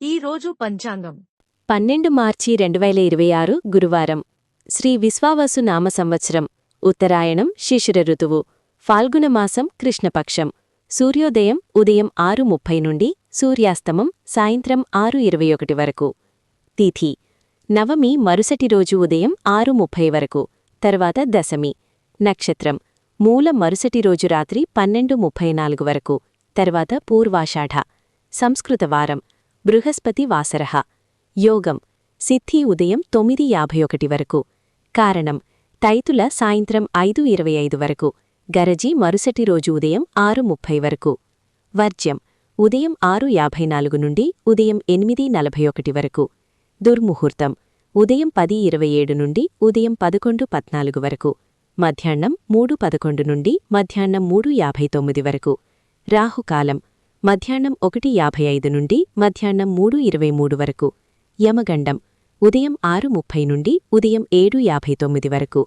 ఈ రోజు పంచాంగం 12 మార్చి 2026 గురువారం శ్రీ విశ్వావసు నామ సంవత్సరం ఉత్తరాయణం శిశిర ఋతువు ఫాల్గుణమాసం కృష్ణపక్షం సూర్యోదయం ఉదయం 6:30 నుండి సూర్యాస్తమం సాయంత్రం 6:21 వరకు తిథి నవమి మరుసటి రోజు ఉదయం 6:30 వరకు తర్వాత దశమి నక్షత్రం మూల మరుసటి రోజు రాత్రి 12:34 వరకు తర్వాత పూర్వాషాఢ సంస్కృత వారం బృహస్పతి వాసరః యోగం సిద్ధి ఉదయం 9:51 వరకు కారణం తైతుల సాయంత్రం 5:25 వరకు గరజి మరుసటి రోజు ఉదయం 6:30 వరకు వర్జ్యం ఉదయం 6:54 నుండి ఉదయం 8:41 వరకు దుర్ముహూర్తం ఉదయం 10:27 నుండి ఉదయం 11:14 వరకు మధ్యాహ్నం 3:11 నుండి మధ్యాహ్నం 3:59 వరకు రాహుకాలం మధ్యాహ్నం 1:55 నుండి మధ్యాహ్నం 3:23 వరకు యమగండం ఉదయం 6:30 నుండి ఉదయం 7:59 వరకు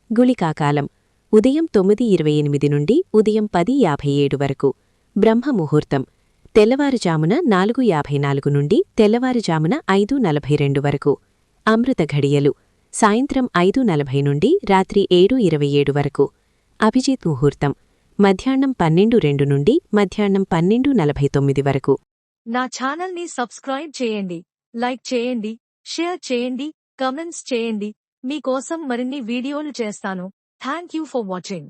గుళికాకాలం ఉదయం 9:28 నుండి ఉదయం 10:57 వరకు బ్రహ్మముహూర్తం తెల్లవారుజామున 4:54 నుండి తెల్లవారుజామున 5:42 వరకు అమృత ఘడియలు సాయంత్రం 5:40 నుండి రాత్రి 7:27 వరకు అభిజిత్ ముహూర్తం మధ్యాహ్నం 12:02 నుండి మధ్యాహ్నం 12:49 వరకు నా ఛానల్ని సబ్స్క్రైబ్ చేయండి, లైక్ చేయండి, షేర్ చేయండి, కమెంట్స్ చేయండి. మీకోసం మరిన్ని వీడియోలు చేస్తాను. Thank you for watching.